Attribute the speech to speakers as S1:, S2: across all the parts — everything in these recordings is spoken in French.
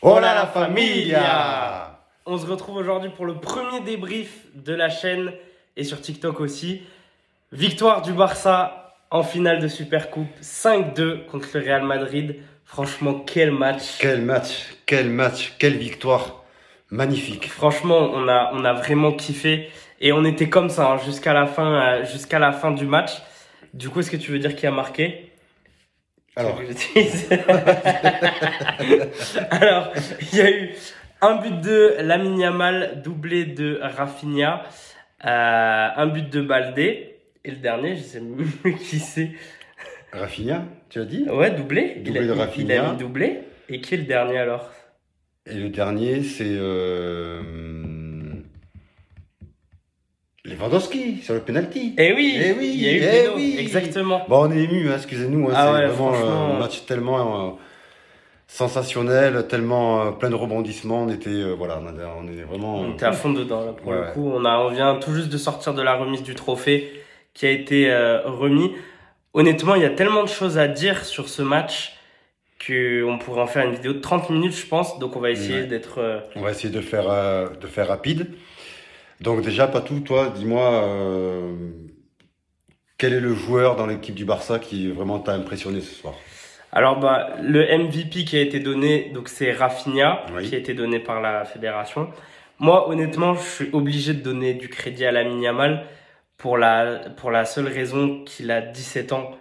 S1: Hola la familia!
S2: On se retrouve aujourd'hui pour le premier débrief de la chaîne et sur TikTok aussi. Victoire du Barça en finale de Supercoupe 5-2 contre le Real Madrid. Franchement, quel match!
S1: Quelle victoire magnifique.
S2: Franchement, on a vraiment kiffé et on était comme ça jusqu'à la fin du match. Du coup, est-ce que tu veux dire qui a marqué?
S1: Alors,
S2: Alors, il y a eu un but de Lamine Yamal, doublé de Rafinha, un but de Baldé, et le dernier, je sais même plus qui c'est.
S1: Rafinha, tu as dit?
S2: Ouais, doublé.
S1: Doublé de
S2: Il a
S1: Rafinha.
S2: mis doublé. Et qui est le dernier alors?
S1: Et le dernier, c'est Lewandowski sur le penalty.
S2: Eh oui,
S1: Eh oui,
S2: il y a eu
S1: eh
S2: péno,
S1: oui.
S2: exactement.
S1: Bon, on est ému, excusez-nous.
S2: Ah
S1: C'est
S2: ouais,
S1: vraiment
S2: franchement.
S1: un match tellement sensationnel, tellement plein de rebondissements. On était, voilà, on est vraiment.
S2: On était à fond dedans là, pour le
S1: Ouais.
S2: coup. On vient tout juste de sortir de la remise du trophée qui a été remis. Honnêtement, il y a tellement de choses à dire sur ce match qu'on pourrait en faire une vidéo de 30 minutes, je pense. Donc, on va essayer
S1: Ouais.
S2: d'être...
S1: On va essayer de faire rapide. Donc déjà, Patou, toi, dis-moi, quel est le joueur dans l'équipe du Barça qui vraiment t'a impressionné ce soir?
S2: Alors, le MVP qui a été donné, donc c'est Rafinha,
S1: Oui.
S2: qui a été donné par la fédération. Moi, honnêtement, je suis obligé de donner du crédit à Lamine Yamal pour la seule raison qu'il a 17 ans.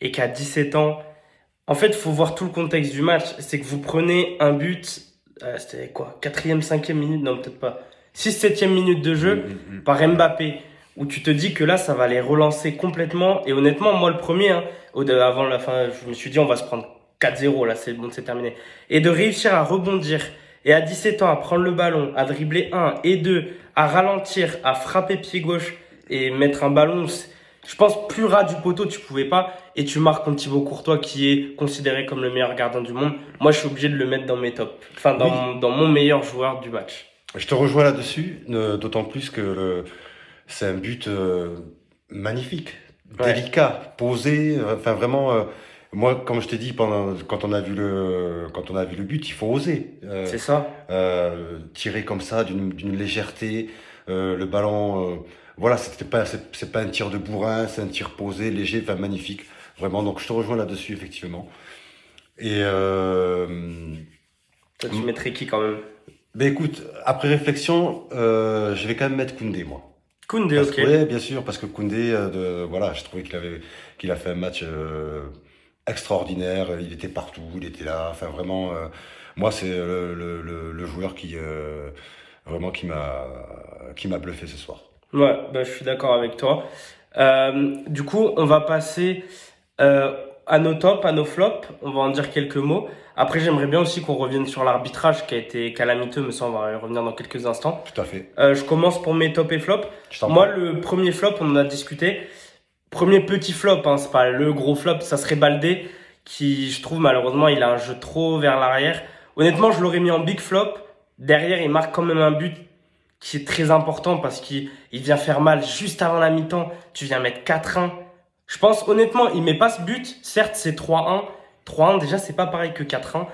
S2: Et qu'à 17 ans, en fait, il faut voir tout le contexte du match. C'est que vous prenez un but, c'était quoi? 4e, 5e minute? Non, peut-être pas. 6, 7e minute de jeu par Mbappé, où tu te dis que là, ça va les relancer complètement. Et honnêtement, moi, le premier, avant la fin, je me suis dit, on va se prendre 4-0, là, c'est bon, c'est terminé. Et de réussir à rebondir, et à 17 ans, à prendre le ballon, à dribbler 1 et 2, à ralentir, à frapper pied gauche et mettre un ballon, je pense, plus ras du poteau, tu pouvais pas. Et tu marques contre Thibaut Courtois, qui est considéré comme le meilleur gardien du monde. Moi, je suis obligé de le mettre dans mes tops. Enfin, dans mon meilleur joueur du match.
S1: Je te rejoins là-dessus, d'autant plus que c'est un but magnifique,
S2: Ouais.
S1: délicat, posé, enfin vraiment. Moi, comme je t'ai dit quand on a vu le but, il faut oser
S2: C'est ça.
S1: tirer comme ça d'une légèreté, le ballon. Voilà, c'est pas un tir de bourrin, c'est un tir posé, léger, enfin magnifique, vraiment. Donc je te rejoins là-dessus effectivement. Et
S2: Toi, tu mettrais qui quand même?
S1: ben écoute, après réflexion, je vais quand même mettre Koundé, moi.
S2: Koundé,
S1: Parce
S2: ok.
S1: que, ouais, bien sûr, parce que Koundé, voilà, je trouvais qu'il a fait un match extraordinaire. Il était partout, il était là. Enfin, vraiment, moi, c'est le joueur vraiment qui m'a bluffé ce soir.
S2: Ouais, je suis d'accord avec toi. Du coup, on va passer à nos tops, à nos flops. On va en dire quelques mots. Après, j'aimerais bien aussi qu'on revienne sur l'arbitrage qui a été calamiteux, mais ça, on va y revenir dans quelques instants.
S1: Tout à fait.
S2: Je commence pour mes tops et flops.
S1: Je t'en
S2: Moi,
S1: prie.
S2: le premier flop, on en a discuté. Premier petit flop, c'est pas le gros flop, ça serait Baldé, qui, je trouve, malheureusement, il a un jeu trop vers l'arrière. Honnêtement, je l'aurais mis en big flop. Derrière, il marque quand même un but qui est très important parce qu'il vient faire mal juste avant la mi-temps. Tu viens mettre 4-1. Je pense, honnêtement, il met pas ce but. Certes, c'est 3-1. 3-1, déjà, c'est pas pareil que 4-1.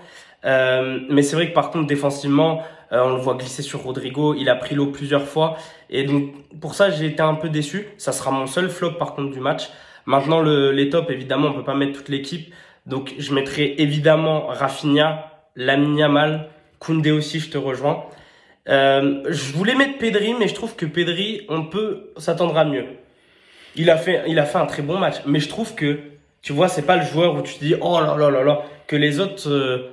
S2: Mais c'est vrai que par contre, défensivement, on le voit glisser sur Rodrigo. Il a pris l'eau plusieurs fois. Et donc, pour ça, j'ai été un peu déçu. Ça sera mon seul flop, par contre, du match. Maintenant, les tops, évidemment, on peut pas mettre toute l'équipe. Donc, je mettrai évidemment Rafinha, Lamine Yamal, Koundé aussi, je te rejoins. Je voulais mettre Pedri, mais je trouve que Pedri, on peut s'attendre à mieux. Il a fait un très bon match, mais je trouve que, tu vois, c'est pas le joueur où tu te dis, oh là là là là, que les autres,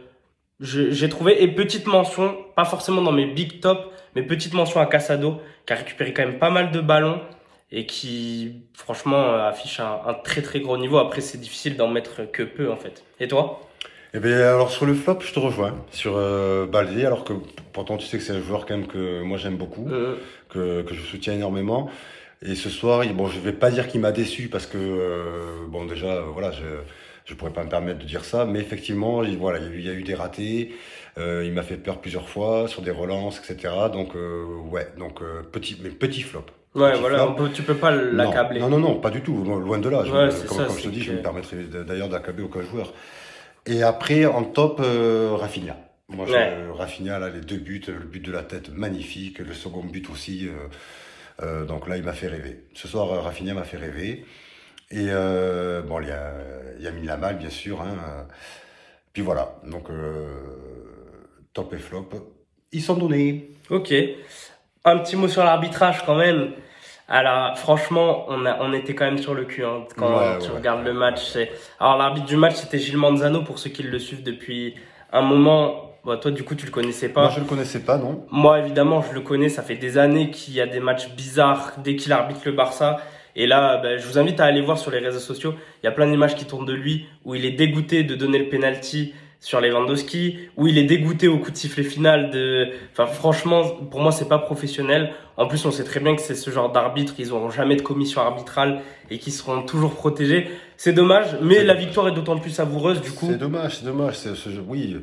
S2: j'ai trouvé. Et petite mention, pas forcément dans mes big tops, mais petite mention à Casado, qui a récupéré quand même pas mal de ballons et qui, franchement, affiche un très très gros niveau. Après, c'est difficile d'en mettre que peu, en fait. Et toi?
S1: Eh bien, alors sur le flop, je te rejoins sur Baldé, alors que pourtant tu sais que c'est un joueur quand même que moi j'aime beaucoup, que je soutiens énormément. Et ce soir, bon, je vais pas dire qu'il m'a déçu parce que bon déjà, voilà, je pourrais pas me permettre de dire ça, mais effectivement, voilà, il y a eu des ratés. Il m'a fait peur plusieurs fois sur des relances, etc. Donc ouais, donc petit flop.
S2: Ouais,
S1: Petit
S2: voilà,
S1: flop.
S2: tu peux pas l'accabler.
S1: Non, pas du tout. Loin de là.
S2: Ouais, c'est ça,
S1: Comme je te
S2: c'est
S1: dis, je
S2: que-
S1: me permettrai d'ailleurs d'accabler aucun joueur. Et après, en top, Rafinha. Moi,
S2: Ouais.
S1: Rafinha, là, les 2 buts, le but de la tête, magnifique. Le second but aussi. Donc là, il m'a fait rêver. Ce soir, Rafinha m'a fait rêver. Et bon, il y a mis la malle, bien sûr. Hein. Puis voilà. Donc, top et flop, ils sont donnés.
S2: Ok. Un petit mot sur l'arbitrage quand même. Alors, franchement, on était quand même sur le cul hein, quand
S1: Ouais,
S2: tu
S1: ouais,
S2: regardes le
S1: ouais,
S2: match. Alors, l'arbitre du match, c'était Gilles Manzano pour ceux qui le suivent depuis un moment. Bon, toi, du coup, tu le connaissais
S1: Moi,
S2: pas.
S1: je le connaissais pas, non?
S2: Moi, évidemment, je le connais. Ça fait des années qu'il y a des matchs bizarres dès qu'il arbitre le Barça. Et là, ben, je vous invite à aller voir sur les réseaux sociaux. Il y a plein d'images qui tournent de lui où il est dégoûté de donner le penalty sur Lewandowski, où il est dégoûté au coup de sifflet final enfin, franchement, pour moi, c'est pas professionnel. En plus, on sait très bien que c'est ce genre d'arbitre. Ils n'auront jamais de commission arbitrale et qui seront toujours protégés. C'est dommage, mais
S1: C'est
S2: la
S1: dommage.
S2: victoire est d'autant plus savoureuse, du coup.
S1: C'est dommage, c'est dommage. Oui,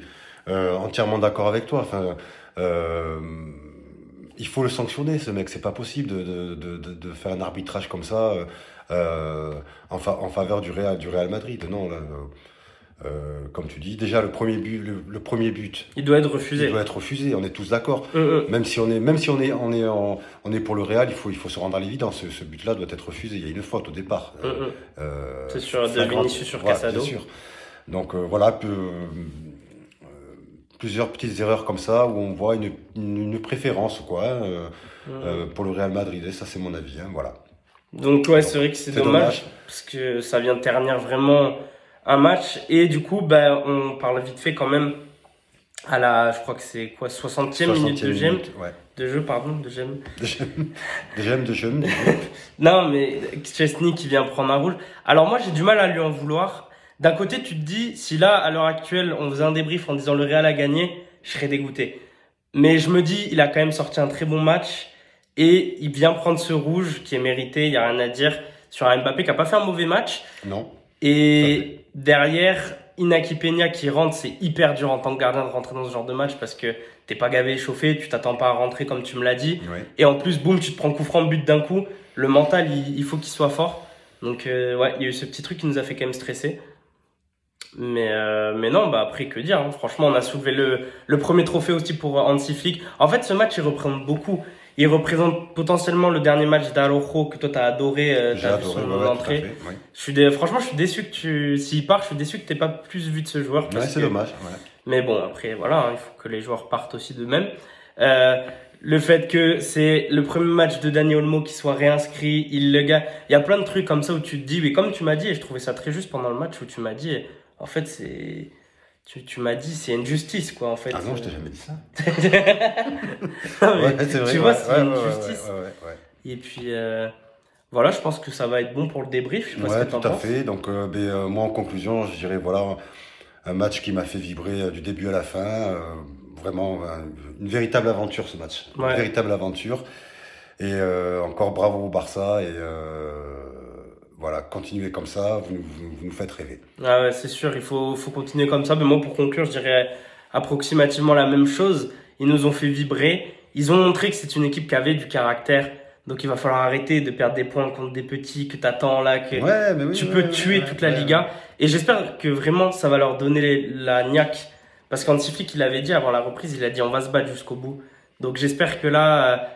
S1: entièrement d'accord avec toi. Enfin, euh, il faut le sanctionner, ce mec. C'est pas possible de faire un arbitrage comme ça en faveur du Real Madrid. Non, là, comme tu dis, déjà le premier but,
S2: Il doit être
S1: il
S2: refusé.
S1: doit être refusé. On est tous d'accord.
S2: Hum.
S1: Même si on est pour le Real, il faut se rendre à l'évidence. Ce but-là doit être refusé. Il y a une faute au départ.
S2: C'est sûr, de
S1: Flagrante.
S2: Vinicius sur
S1: Voilà,
S2: Casado.
S1: bien sûr. Donc voilà, plusieurs petites erreurs comme ça où on voit une préférence quoi, pour le Real Madrid. Et ça, c'est mon avis. Hein, voilà.
S2: Donc ouais, c'est vrai que c'est
S1: C'est
S2: dommage
S1: dommage.
S2: parce que ça vient ternir vraiment un match et du coup ben on parle vite fait quand même à je crois que c'est quoi 60e minute
S1: 60e
S2: de gemme
S1: minute, ouais.
S2: de jeu pardon de gemme.
S1: De jeunes.
S2: Non mais Chesney qui vient prendre un rouge. Alors moi j'ai du mal à lui en vouloir. D'un côté tu te dis si là à l'heure actuelle on faisait un débrief en disant le Real a gagné, je serais dégoûté. Mais je me dis il a quand même sorti un très bon match. Et il vient prendre ce rouge qui est mérité, il n'y a rien à dire, sur un Mbappé qui n'a pas fait un mauvais match.
S1: Non.
S2: Et derrière, Inaki Peña qui rentre, c'est hyper dur en tant que gardien de rentrer dans ce genre de match parce que t'es pas gavé échauffé, tu t'attends pas à rentrer comme tu me l'as dit.
S1: Ouais.
S2: Et en plus, boum, tu te prends coup franc, but d'un coup. Le mental, il faut qu'il soit fort. Donc ouais, il y a eu ce petit truc qui nous a fait quand même stresser. Mais non, bah après, que dire hein. Franchement, on a soulevé le premier trophée aussi pour Hansi Flick. En fait, ce match, il représente beaucoup. Il représente potentiellement le dernier match d'Araujo que toi t'as adoré,
S1: J'ai
S2: t'as vu
S1: adoré.
S2: son
S1: Ouais, tout à
S2: entrée.
S1: fait, ouais.
S2: Franchement, je suis déçu que s'il part, je suis déçu que t'aies pas plus vu de ce joueur.
S1: Ouais,
S2: Parce
S1: c'est
S2: que...
S1: dommage. Ouais.
S2: Mais bon, après, voilà, hein, il faut que les joueurs partent aussi d'eux-mêmes. Le fait que c'est le premier match de Dani Olmo qui soit réinscrit, il le gagne. Il y a plein de trucs comme ça où tu te dis, mais comme tu m'as dit, et je trouvais ça très juste pendant le match où tu m'as dit, en fait, tu m'as dit, c'est une justice, quoi, en fait.
S1: Ah non, je t'ai jamais dit ça.
S2: Non, mais
S1: Ouais, c'est vrai.
S2: tu vois,
S1: Ouais,
S2: c'est
S1: ouais,
S2: une
S1: ouais,
S2: justice.
S1: ouais.
S2: Et puis, voilà, je pense que ça va être bon pour le débrief. Je sais pas
S1: Ouais,
S2: ce que t'en
S1: tout à
S2: penses.
S1: fait. Donc, moi, en conclusion, je dirais voilà, un match qui m'a fait vibrer du début à la fin. Vraiment, une véritable aventure ce match.
S2: Ouais.
S1: Une véritable aventure. Et encore bravo au Barça. Et voilà, continuez comme ça, vous nous faites rêver.
S2: Ah ouais, c'est sûr, il faut continuer comme ça. Mais moi, pour conclure, je dirais approximativement la même chose. Ils nous ont fait vibrer. Ils ont montré que c'est une équipe qui avait du caractère. Donc, il va falloir arrêter de perdre des points contre des petits que t'attends là, que
S1: Ouais, mais oui,
S2: tu
S1: ouais,
S2: peux
S1: ouais,
S2: tuer
S1: ouais,
S2: toute la
S1: ouais,
S2: Liga. Et j'espère que vraiment, ça va leur donner la niaque. Parce qu'Hansi Flick, il avait dit avant la reprise, il a dit on va se battre jusqu'au bout. Donc, j'espère que là,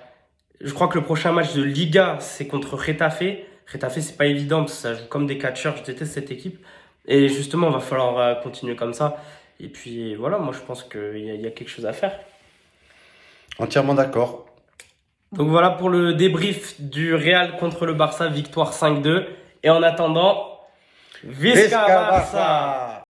S2: je crois que le prochain match de Liga, c'est contre Retafe. Retafe, c'est pas évident parce que ça joue comme des catcheurs. Je déteste cette équipe. Et justement, il va falloir continuer comme ça. Et puis voilà, moi je pense qu'il y a quelque chose à faire.
S1: Entièrement d'accord.
S2: Donc voilà pour le débrief du Real contre le Barça, victoire 5-2. Et en attendant, Visca Barça!